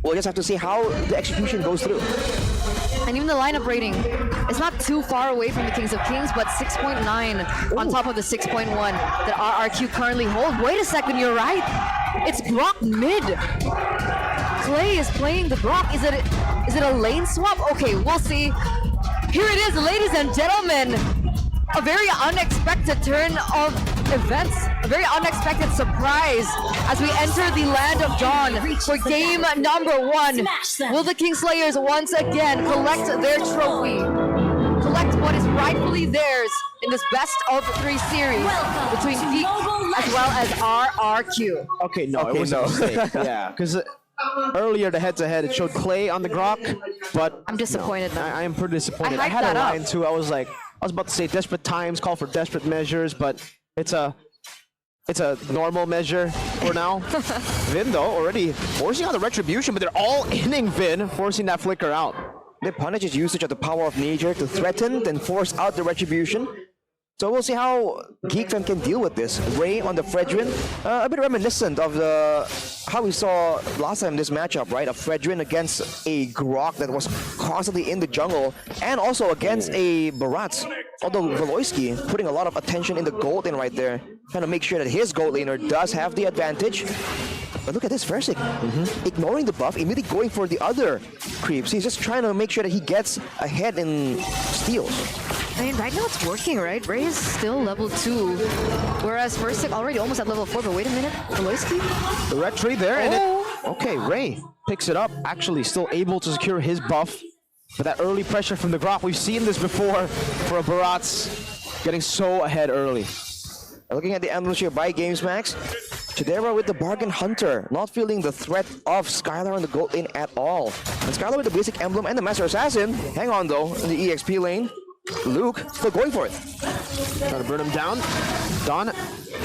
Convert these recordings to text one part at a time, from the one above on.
We'll just have to see how the execution goes through. And even the lineup rating, it's not too far away from the Kings of Kings, but 6.9 on top of the 6.1 that RRQ currently hold. Wait a second, you're right. It's Brock mid. Clay is playing the Brock. Is it a lane swap? Okay, we'll see. Here it is, ladies and gentlemen. A very unexpected turn of events, a very unexpected surprise as we enter the land of Dawn for game number 1. Will the Kingslayers once again collect their trophy? Collect what is rightfully theirs in this best of 3 series between Geek as well as RRQ. Okay, no, it was a mistake. Yeah, because earlier the head-to-head it showed Clay on the Grok, but I'm disappointed now. I am pretty disappointed. I had hyped a that line up. too. I was about to say desperate times call for desperate measures, but it's a normal measure for now. Vin though already forcing out the retribution, but they're all inning Vin, forcing that flicker out. They punish his usage of the power of nature to threaten, then force out the retribution. So we'll see how geekfam can deal with this. Ray on the Fredrin, a bit reminiscent of how we saw last time this matchup, right? A Fredrin against a Grok that was constantly in the jungle, and also against a Barats. Although Veloisky putting a lot of attention in the gold lane right there, trying to make sure that his gold laner does have the advantage. But look at this, Versik, ignoring the buff, immediately going for the other creeps. He's just trying to make sure that he gets ahead in steals. I mean, right now it's working, right? Ray is still level 2, whereas Versik already almost at level 4, but wait a minute, Veloisky? The red tree there, and okay, Ray picks it up, actually still able to secure his buff. But that early pressure from the Grok, we've seen this before for a Barats getting so ahead early. Looking at the emblems here by GamesMax, Chidera with the Bargain Hunter, not feeling the threat of Skylar on the gold lane at all. And Skylar with the basic emblem and the Master Assassin. Hang on though, in the E.X.P lane. Luke still going for it. Trying to burn him down. Don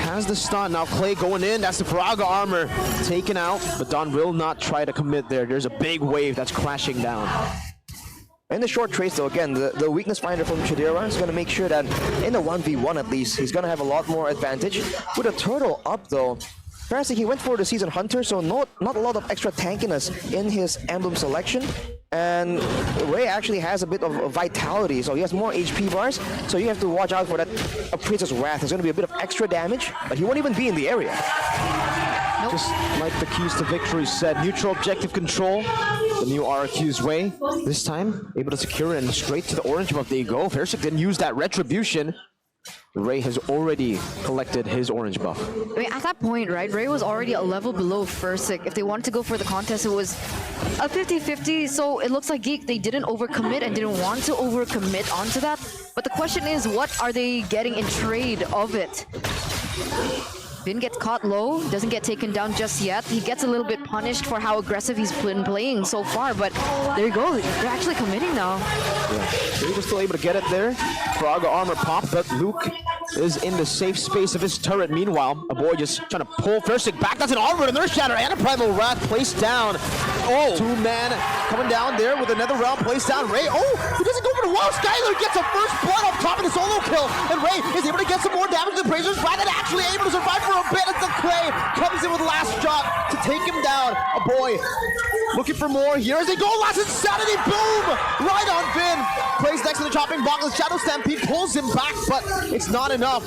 has the stun. Now Clay going in. That's the Faraga armor taken out. But Don will not try to commit there. There's a big wave that's crashing down. In the short trace though, again, the weakness finder from Chidera is going to make sure that in the 1v1 at least, he's going to have a lot more advantage. With a turtle up though, Perhaps he went for the Season Hunter, so not a lot of extra tankiness in his emblem selection. And Ray actually has a bit of vitality, so he has more HP bars, so you have to watch out for that Princess Wrath. There's going to be a bit of extra damage, but he won't even be in the area. Nope. Just like the keys to victory said, neutral objective control, the new RRQ's way. This time, able to secure it and straight to the orange buff. There you go. Versik didn't use that retribution. Ray has already collected his orange buff. I mean, at that point, right, Ray was already a level below Versik. If they wanted to go for the contest, it was a 50-50, so it looks like Geek, they didn't overcommit and didn't want to overcommit onto that. But the question is, what are they getting in trade of it? Vin gets caught low, doesn't get taken down just yet. He gets a little bit punished for how aggressive he's been playing so far, but there you go, they're actually committing now. Yeah, so he was still able to get it there. Faraga armor pop, but Luke is in the safe space of his turret. Meanwhile, a boy just trying to pull Versik back. That's an armor, another shatter, and a primal wrath placed down. Oh, two-man coming down there with another round placed down. Ray, oh, he doesn't go for the wall. Skylar gets a first blood up top in the solo kill, and Ray is able to get some more damage to the Brazer's Wrath and actually able to survive for a bit as the Clay comes in with last shot to take him down. A boy looking for more. Here as they go, last insanity, boom! Right on Vin. Plays next to the chopping block. The Shadow Stampede pulls him back, but it's not enough.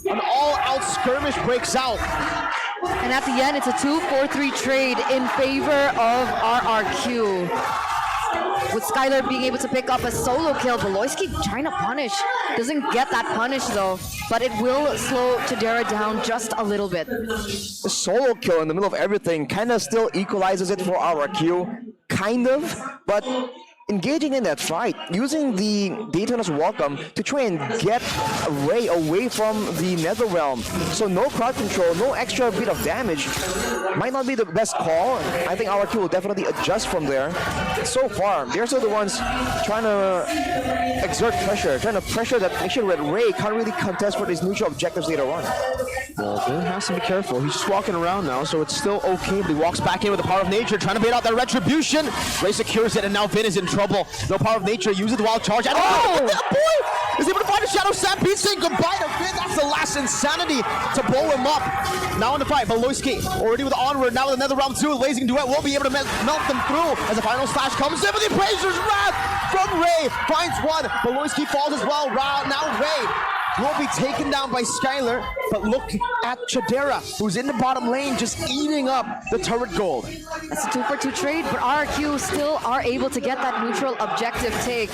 An all-out skirmish breaks out. And at the end, it's a 2-4-3 trade in favor of RRQ. With Skylar being able to pick up a solo kill, Veloisky trying to punish. Doesn't get that punish though, but it will slow Chidera down just a little bit. The solo kill in the middle of everything kind of still equalizes it for RRQ. Kind of, but engaging in that fight, using the Daytona's Welcome to try and get Ray away from the Netherrealm. So no crowd control, no extra bit of damage. Might not be the best call. I think RRQ will definitely adjust from there. So far, they're still the ones trying to exert pressure, trying to pressure that, make sure that Ray can't really contest for these neutral objectives later on. Well, Vin has to be careful. He's just walking around now, so it's still okay, but he walks back in with the power of nature, trying to bait out that retribution. Ray secures it, and now Vin is in trouble. trouble. No power of nature, uses the wild charge. And boy is able to find a shadow stampede, saying goodbye to Finn. That's the last insanity to blow him up. Now in the fight, Beloyski already with the onward. Now with another round 2, Blazing Duet will be able to melt them through as the final slash comes in with the Appraiser's Wrath from Ray. Finds one. Beloyski falls as well. Now Ray will be taken down by Skylar, but look at Chidera, who's in the bottom lane, just eating up the turret gold. That's a 2-for-2 trade, but RRQ still are able to get that neutral objective take.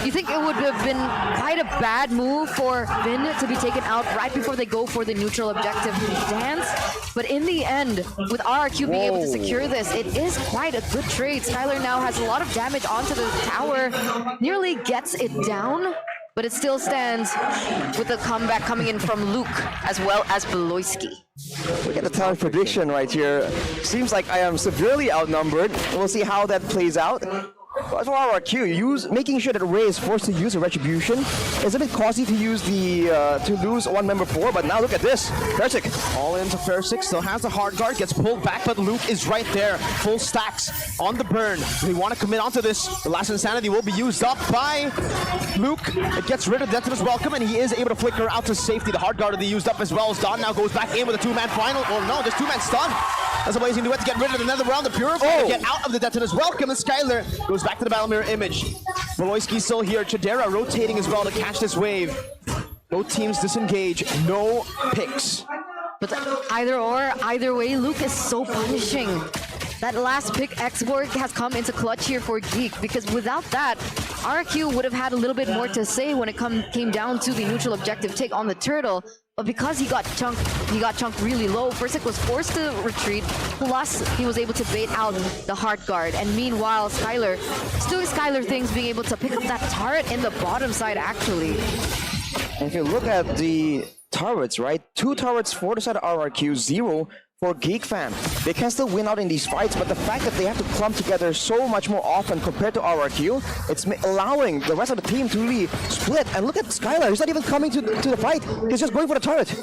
You think it would have been quite a bad move for Finn to be taken out right before they go for the neutral objective dance? But in the end, with RRQ being able to secure this, it is quite a good trade. Skylar now has a lot of damage onto the tower, nearly gets it down, but it still stands with the comeback coming in from Luke as well as Beloyski. Look at the talent prediction right here. Seems like I am severely outnumbered. We'll see how that plays out. As for RRQ, making sure that Ray is forced to use a retribution is a bit costly to use the to lose one member 4, but now look at this. Persik all into Persik, still has the hard guard, gets pulled back, but Luke is right there. Full stacks on the burn. They want to commit onto this. The last insanity will be used up by Luke. It gets rid of Detona's welcome, and he is able to flicker out to safety. The hard guard will be used up as well as Don now goes back in with a 2-man final. Or no, just 2-man stun. That's a Blazing Duet to get rid of another round. The Purifier to get out of the Detona's welcome, and Skylar goes back to the battle mirror image. Beloyski still here. Chidera rotating as well to catch this wave. Both teams disengage. No picks. But either way, Luke is so punishing. That last pick export has come into clutch here for Geek, because without that, RRQ would have had a little bit more to say when it came down to the neutral objective take on the turtle. But because he got chunked really low, Persik was forced to retreat, plus he was able to bait out the hard guard. And meanwhile, Skylar, just doing Skylar things, being able to pick up that turret in the bottom side actually. And if you look at the turrets, right? 2 turrets for the side of RRQ, 0 for geekfam. They can still win out in these fights, but the fact that they have to clump together so much more often compared to RRQ, it's allowing the rest of the team to really split. And look at Skylar, he's not even coming to the fight, he's just going for the turret.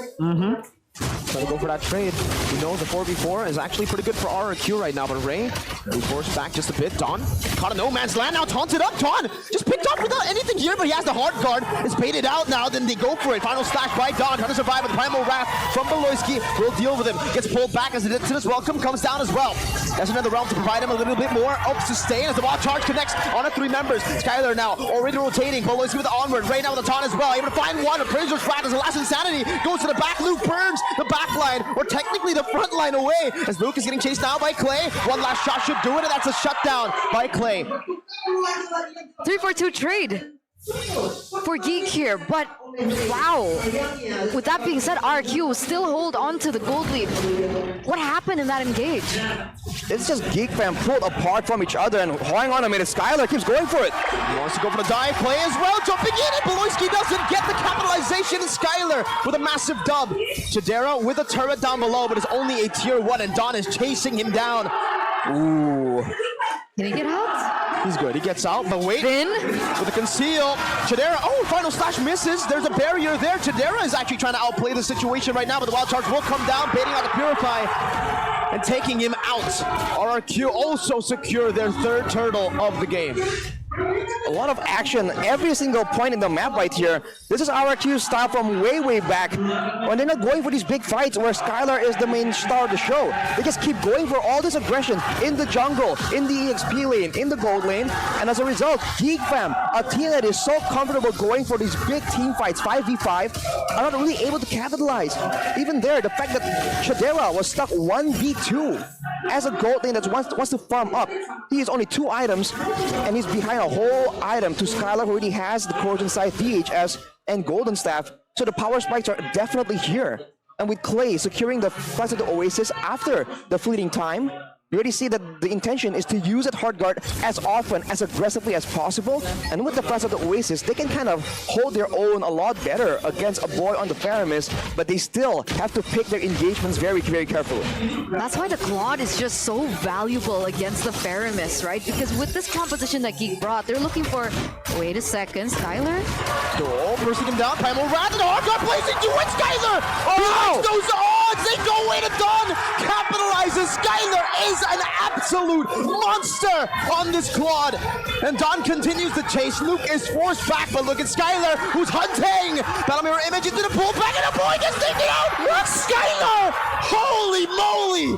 Trying to go for that trade. You know the 4v4 is actually pretty good for RRQ right now, but Ray, we forced back just a bit. Don caught a no man's land, now taunted up. Don just picked up without anything here, but he has the hard guard. It's baited out now, then they go for it. Final slash by Don, trying to survive with Primal Wrath from Beloyski. Will deal with him. Gets pulled back as the Detona's welcome comes down as well. That's another round to provide him a little bit more of sustain as the wild charge connects on a 3 members. Skylar now already rotating. Beloyski with the onward. Ray now with the taunt as well. Able to find one. Appraiser's Wrath as the last insanity goes to the back. Luke burns the back line, or technically the front line away, as Luke is getting chased now by Clay. One last shot should do it, and that's a shutdown by Clay. 3-4-2 trade for Geek here, but wow. With that being said, RRQ will still hold on to the gold lead. What happened in that engage? It's just geekfam pulled apart from each other, and hang on a minute, Skylar keeps going for it. He wants to go for the dive play as well, jumping in, and Beloyski doesn't get the capitalization, and Skylar with a massive dub. Chidera with a turret down below, but it's only a tier 1, and Don is chasing him down. Ooh. Can he get out? He's good, he gets out, but wait. Finn with a conceal. Chidera, final slash misses. There's a barrier there. Chidera is actually trying to outplay the situation right now, but the wild charge will come down, baiting out the Purify and taking him out. RRQ also secure their 3rd turtle of the game. A lot of action every single point in the map right here. This is RRQ's style from way back, when they're not going for these big fights where Skylar is the main star of the show. They just keep going for all this aggression in the jungle, in the E.X.P lane, in the gold lane, and as a result, geekfam, a team that is so comfortable going for these big team fights, 5v5, are not really able to capitalize. Even there, the fact that Chidera was stuck 1v2 as a gold lane that wants to farm up. He has only 2 items, and he's behind a whole item to Skylar, who already has the Corrosion Scythe, DHS, and Golden Staff. So the power spikes are definitely here. And with Clay securing the flash of the Oasis after the fleeting time, you already see that the intention is to use that hard guard as often, as aggressively as possible. And with the flash of the Oasis, they can kind of hold their own a lot better against a boy on the Paramis, but they still have to pick their engagements very carefully. That's why the Claude is just so valuable against the Paramis, right? Because with this composition that Geek brought, they're looking for, wait a second, Skylar? Bursting him down, Primal Wrath, and the hard guard Blazing Duet, Skylar! Oh, those odds, they go away to Dawn, capitalizes, Skylar Skylar is an absolute monster on this quad. And Don continues the chase. Luke is forced back, but look at Skylar, who's hunting. Battle mirror image into the pool, back in the boy gets taken out. Skylar, holy moly.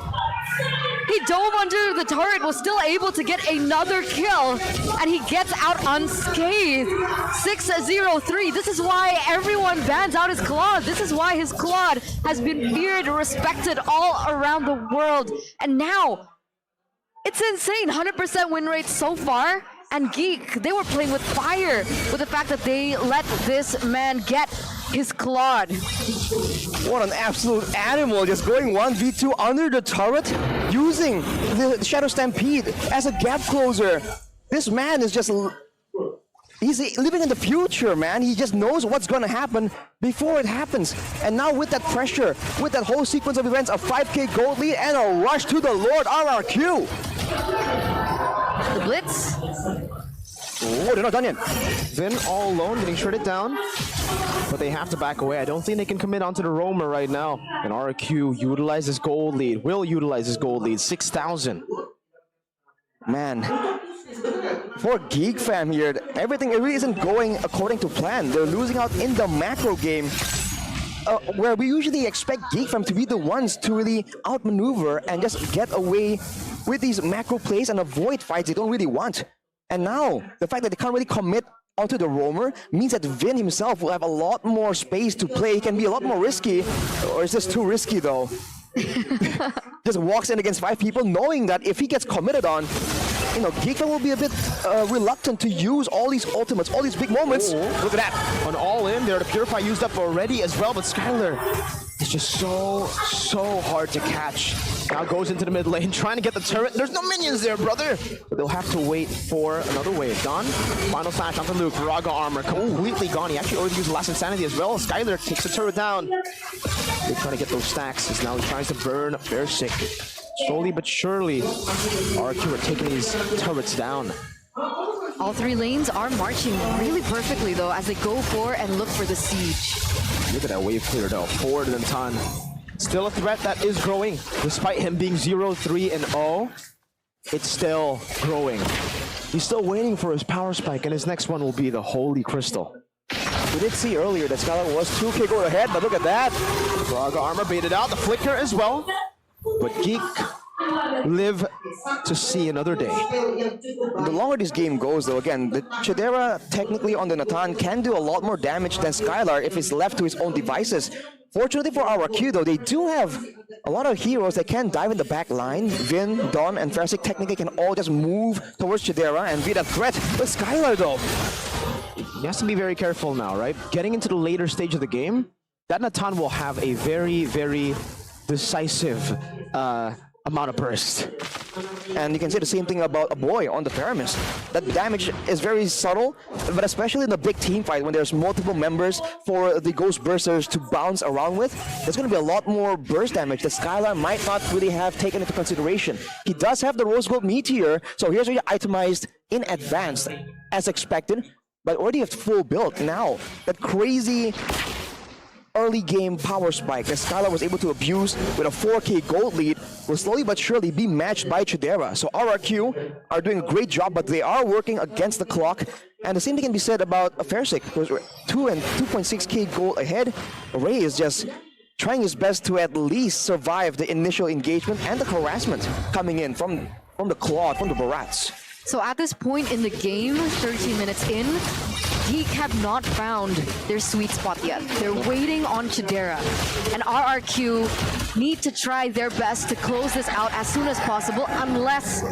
He dove under the turret, was still able to get another kill, and he gets out unscathed. 6-0-3. This is why everyone bans out his Claude. This is why his Claude has been feared, respected all around the world. And now, it's insane. 100% win rate so far. And Geek, they were playing with fire with the fact that they let this man get his Claude. What an absolute animal, just going 1v2 under the turret, using the Shadow Stampede as a gap closer. This man is just, he's living in the future, man. He just knows what's gonna happen before it happens. And now with that pressure, with that whole sequence of events, a 5k gold lead and a rush to the Lord RRQ. The Blitz. Oh, they're not done yet. Vin all alone, getting shredded down. But they have to back away. I don't think they can commit onto the roamer right now. And RRQ utilizes gold lead, will utilize his gold lead, 6,000. Man, for geekfam here, everything really isn't going according to plan. They're losing out in the macro game, where we usually expect geekfam to be the ones to really outmaneuver and just get away with these macro plays and avoid fights they don't really want. And now, the fact that they can't really commit onto the roamer means that Vin himself will have a lot more space to play. He can be a lot more risky. Or is this too risky though? Just walks in against 5 people knowing that if he gets committed on, you know, geekfam will be a bit reluctant to use all these ultimates, all these big moments. Look at that. On all in there, the Purify used up already as well, but Skylar is just so hard to catch. Now goes into the mid lane, trying to get the turret. There's no minions there, brother. But they'll have to wait for another wave. Don, final slash onto Luke. Raga armor completely gone. He actually already used Last Insanity as well. Skylar takes the turret down. They're trying to get those stacks as now he tries to burn Versick. Slowly but surely, RRQ are taking these turrets down. All 3 lanes are marching really perfectly though as they go for and look for the siege. Look at that wave clear though, forward and ton. Still a threat that is growing. Despite him being 0-3-0, it's still growing. He's still waiting for his power spike, and his next one will be the Holy Crystal. We did see earlier that Skylar was 2k gold ahead, but look at that. Raga armor baited out, the flicker as well. But Geek live to see another day. The longer this game goes though, again, the Chidera technically on the Natan can do a lot more damage than Skylar if it's left to his own devices. Fortunately for RRQ though, they do have a lot of heroes that can dive in the back line. Vin, Don, and Versick technically can all just move towards Chidera and be that threat. But Skylar though, he has to be very careful now, right? Getting into the later stage of the game, that Natan will have a very decisive amount of burst. And you can say the same thing about a boy on the Paramis. That damage is very subtle, but especially in a big team fight when there's multiple members for the Ghost Bursters to bounce around with, there's going to be a lot more burst damage that Skylar might not really have taken into consideration. He does have the Rose Gold Meteor, so here's already itemized in advance as expected, but already have full build. Now, that crazy early game power spike that Skylar was able to abuse with a 4k gold lead will slowly but surely be matched by Chidera. So RRQ are doing a great job, but they are working against the clock. And the same thing can be said about Versick, who's 2 and 2.6k gold ahead. Ray is just trying his best to at least survive the initial engagement and the harassment coming in from the Claw, from the Barats. So at this point in the game, 13 minutes in, Geek have not found their sweet spot yet. They're waiting on Chidera. And RRQ need to try their best to close this out as soon as possible, unless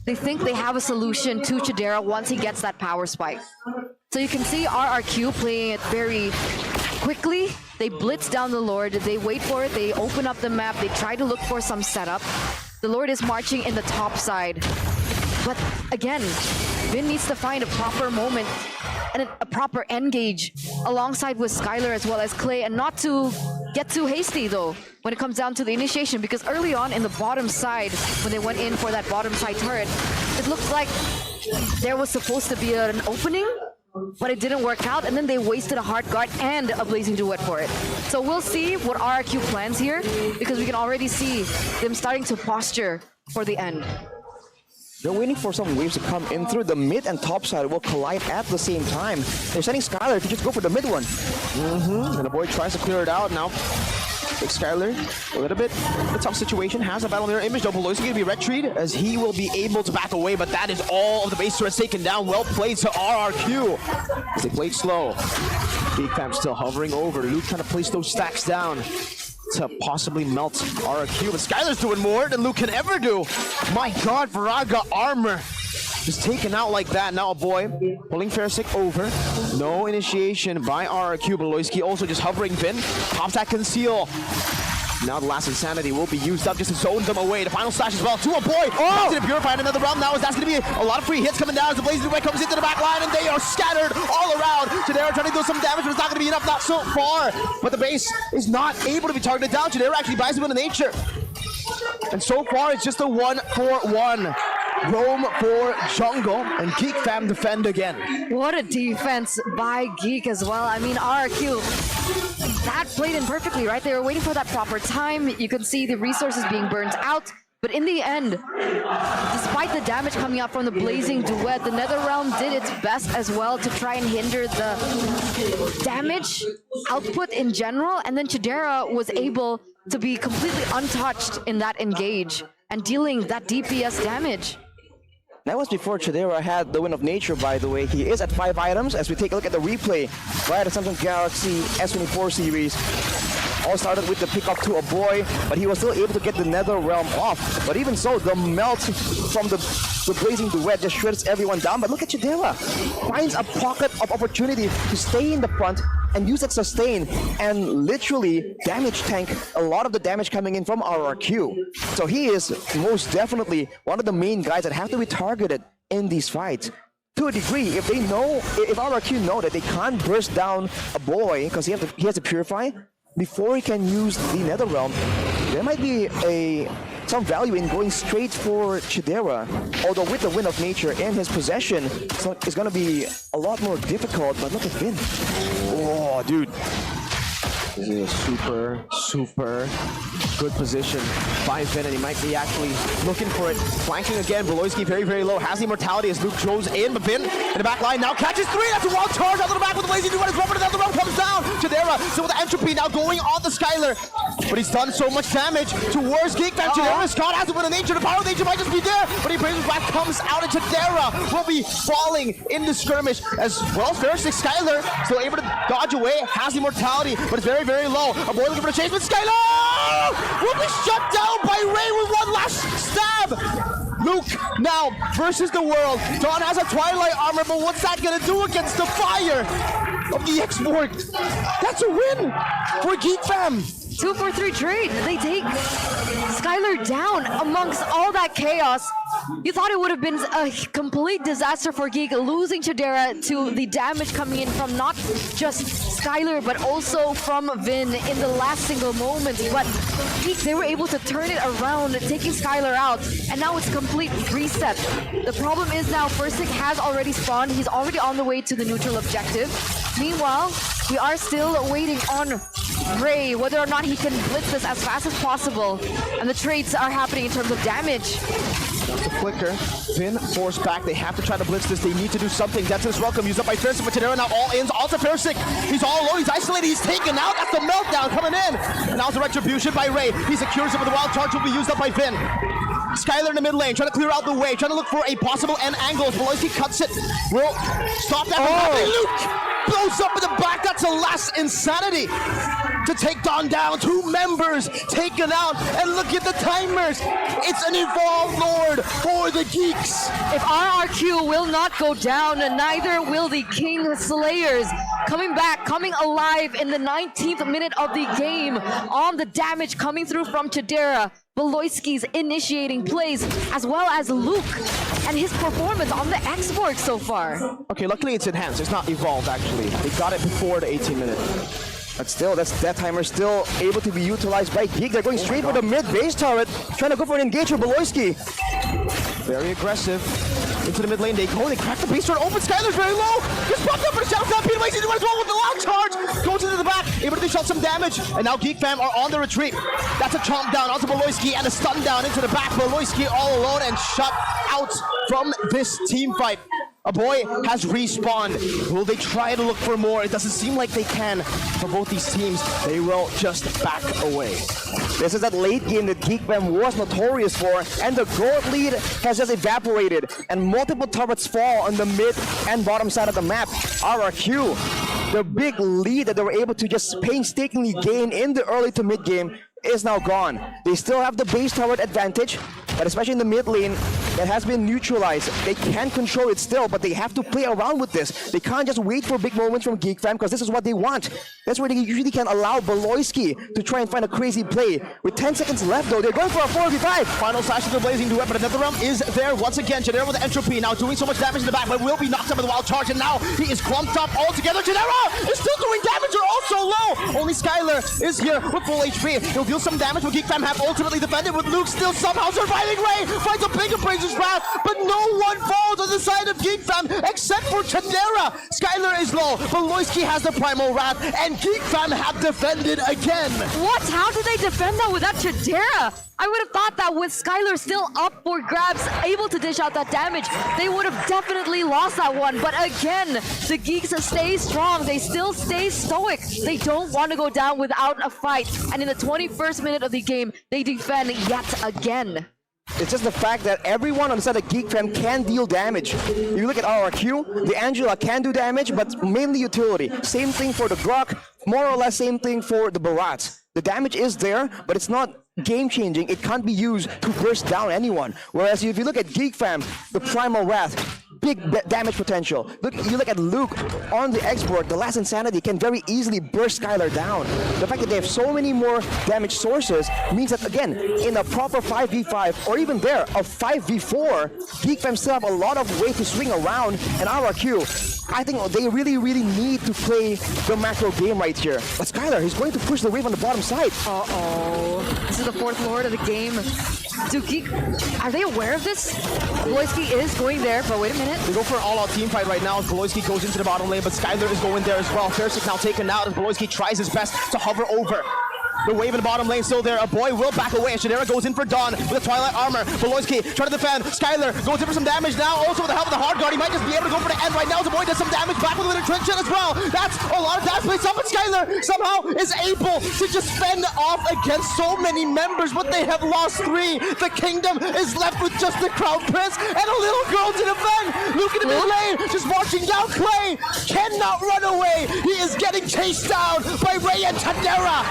they think they have a solution to Chidera once he gets that power spike. So you can see RRQ playing it very quickly. They blitz down the Lord, they wait for it, they open up the map, they try to look for some setup. The Lord is marching in the top side. But again, Vin needs to find a proper moment and a proper engage alongside with Skylar as well as Clay, and not to get too hasty though when it comes down to the initiation, because early on in the bottom side, when they went in for that bottom side turret, it looked like there was supposed to be an opening, but it didn't work out, and then they wasted a hard guard and a blazing duet for it. So we'll see what RRQ plans here, because we can already see them starting to posture for the end. They're waiting for some waves to come in through the mid and top side will collide at the same time. They're sending Skylar to just go for the mid one. And the boy tries to clear it out now. Big Skylar, a little bit of a tough situation, has a battle mirror image, though Pelosi going to be retreat as he will be able to back away, but that is all of the base turrets taken down. Well played to RRQ as they played slow. geekfam still hovering over. Luke trying to place those stacks down to possibly melt RRQ, but Skylar's doing more than Luke can ever do. My God, Viraga armor just taken out like that. Now a boy pulling Fairsick over. No initiation by RRQ. Beloyski also just hovering Vin. Pops that conceal. Now the last insanity will be used up just to zone them away. The final slash as well to a boy. Oh! To the Purified in another realm now, as that's going to be a lot of free hits coming down as the Blazing Duet comes into the back line, and they are scattered all around. Chidera trying to do some damage, but it's not going to be enough, not so far. But the base is not able to be targeted down. Chidera actually buys him into nature. And so far, it's just a 1-for-1. Roam for jungle, and geekfam defend again. What a defense by Geek as well. I mean, RRQ, that played in perfectly, right? They were waiting for that proper time. You could see the resources being burnt out. But in the end, despite the damage coming out from the Blazing Duet, the NetherRealm did its best as well to try and hinder the damage output in general. And then Chidera was able to be completely untouched in that engage and dealing that DPS damage. That was before Chidera had the win of nature, by the way. He is at 5 items as we take a look at the replay via the Samsung Galaxy S24 series. All started with the pick up to a boy, but he was still able to get the NetherRealm off. But even so, the melt from the Blazing Duet just shreds everyone down. But look at Chidera. Finds a pocket of opportunity to stay in the front and use that sustain and literally damage tank a lot of the damage coming in from RRQ. So he is most definitely one of the main guys that have to be targeted in these fights. To a degree, if RRQ know that they can't burst down a boy because he has to purify before he can use the NetherRealm, there might be some value in going straight for Chidera. Although with the Wind of Nature in his possession, so it's going to be a lot more difficult. But look at Vin. Oh, dude. This is a super, super good position by Vin, and he might be actually looking for it. Flanking again, Beloyski very, very low. Has the immortality as Luke goes in, but Vin in the back line now catches 3. That's a wild charge out of the back with the Blazing Duet. His weapon, another round comes down. Chidera still with the entropy now going on the Skylar, but he's done so much damage towards geekfam. Chidera's caught, has the Wind of Nature. The power of nature might just be there, but he brings it back, comes out, and Chidera will be falling in the skirmish as well. Fairsick Skylar still able to dodge away, has the immortality, but it's very, very low. A boy looking for a chase, but Skylar will be shut down by Ray with one last stab. Luke now versus the world. Dawn has a Twilight armor, but what's that gonna do against the fire of the X-P? That's a win for geekfam. 2 for 3 trade. They take Skylar down amongst all that chaos. You thought it would have been a complete disaster for Geek, losing Chidera to the damage coming in from not just Skylar, but also from Vin in the last single moments. But Geek, they were able to turn it around, taking Skylar out, and now it's complete reset. The problem is now Fairsick has already spawned. He's already on the way to the neutral objective. Meanwhile, we are still waiting on Ray, whether or not he can blitz this as fast as possible. And the trades are happening in terms of damage. That's a flicker. Vin forced back. They have to try to blitz this. They need to do something. That's his welcome. Used up by Fairsick, but Chidera now all ins. All to Fairsick. He's all alone. He's isolated. He's taken out. That's the meltdown coming in. And now it's a retribution by Ray. He secures it, but the wild charge will be used up by Vin. Skylar in the mid lane, trying to clear out the way, trying to look for a possible end angle. As Beloyski cuts it, will stop that from happening. Luke blows up in the back. That's the last insanity to take Dawn down. 2 members taken out, and look at the timers. It's an Evolved Lord for the Geeks. If RRQ will not go down, neither will the King Slayers. Coming back, coming alive in the 19th minute of the game on the damage coming through from Chidera. Beloyski's initiating plays, as well as Luke and his performance on the X-Borg so far. Okay, luckily it's enhanced. It's not evolved, actually. They got it before the 18-minute. But still, that timer still able to be utilized by Geek. They're going straight for the mid base turret, trying to go for an engage with Beloyski. Very aggressive. into the mid lane. They go, they crack the base turret open. Skylar's very low. Just popped up for the shadow cloud. Peter Waits as well with the long charge. Goes into the back, able to dish out some damage. And now geekfam are on the retreat. That's a chomp down onto Beloyski and a stun down into the back. Beloyski all alone and shut out from this team fight. A boy has respawned. Will they try to look for more? It doesn't seem like they can for both these teams. They will just back away. This is that late game that geekfam was notorious for, and the gold lead has just evaporated, and multiple turrets fall on the mid and bottom side of the map. RRQ, the big lead that they were able to just painstakingly gain in the early to mid game, is now gone. They still have the base turret advantage, but especially in the mid lane, that has been neutralized. They can control it still, but they have to play around with this. They can't just wait for big moments from geekfam, because this is what they want. That's where they usually can allow Beloyski to try and find a crazy play. With 10 seconds left though, they're going for a 4v5. Final slash of the blazing duet, but another realm is there once again. Genera with the entropy now doing so much damage in the back, but will be knocked up with the wild charge, and now he is clumped up altogether. Genera is still doing damage, they're also low. Only Skylar is here with full HP. He'll deal some damage, but geekfam have ultimately defended with Luke still somehow surviving. Ray finds a big Appraiser's Wrath, but no one falls on the side of geekfam except for Genera. Skylar is low, Beloyski has the Primal Wrath, and geekfam have defended again. What? How did they defend that without Chidera? I would have thought that with Skylar still up for grabs, able to dish out that damage, they would have definitely lost that one. But again, the Geeks stay strong. They still stay stoic. They don't want to go down without a fight. And in the 21st minute of the game, they defend yet again. It's just the fact that everyone on the side of geekfam can deal damage. You look at RRQ, the Angela can do damage, but mainly utility. Same thing for the Grok, more or less same thing for the Barat. The damage is there, but it's not game-changing. It can't be used to burst down anyone. Whereas if you look at geekfam, the Primal Wrath, big damage potential. You look at Luke on the export, the last Insanity can very easily burst Skylar down. The fact that they have so many more damage sources means that, again, in a proper 5v5, or even there, a 5v4, geekfam still have a lot of way to swing around, and RRQ, I think they really need to play the macro game right here. But Skylar, he's going to push the wave on the bottom side. Uh-oh. This is the fourth lord of the game. Are they aware of this? Beloyski is going there, but wait a minute. They go for an all-out team fight right now as Beloyski goes into the bottom lane, but Skylar is going there as well. Fersic now taken out as Beloyski tries his best to hover over. The wave in the bottom lane still there. A boy will back away, and Shadera goes in for Dawn with the Twilight armor. Beloyski trying to defend. Skylar goes in for some damage now. Also with the help of the hard guard, he might just be able to go for the end right now. The boy does some damage back with an entrenchment as well. That's a lot of damage placed up, but Skylar somehow is able to just fend off against so many members, but they have lost 3. The kingdom is left with just the Crown Prince and a little girl to defend. Luke in the mid lane just marching down. Clay cannot run away. He is getting chased down by Ray and Tadera.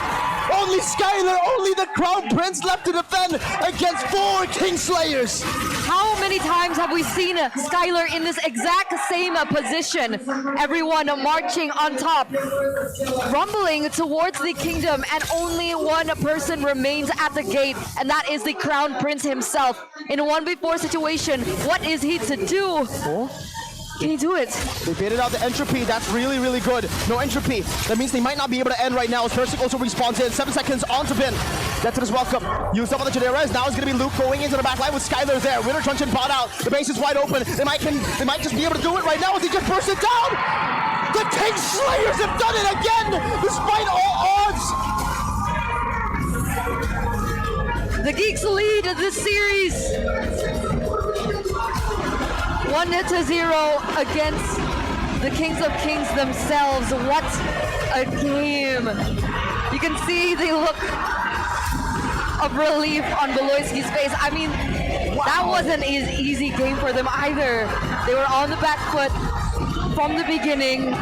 Only Skylar, only the Crown Prince left to defend against 4 Kingslayers. How many times have we seen Skylar in this exact same position? Everyone marching on top, rumbling towards the kingdom, and only one person remains at the gate, and that is the Crown Prince himself. In a 1v4 situation, what is he to do? Can he do it? They baited out the entropy. That's really good. No entropy. That means they might not be able to end right now as Persic also respawns in. 7 seconds onto Bin. That's his welcome. Used up on the Jaderas. Now it's going to be Luke going into the back line with Skylar there. Winter Truncheon bought out. The base is wide open. They might just be able to do it right now as he just bursts it down. The Kingslayers have done it again, despite all odds. The Geeks lead this series 1-0 against the Kings of Kings themselves. What a game. You can see the look of relief on Beloyski's face. I mean, that wasn't an easy game for them either. They were on the back foot from the beginning.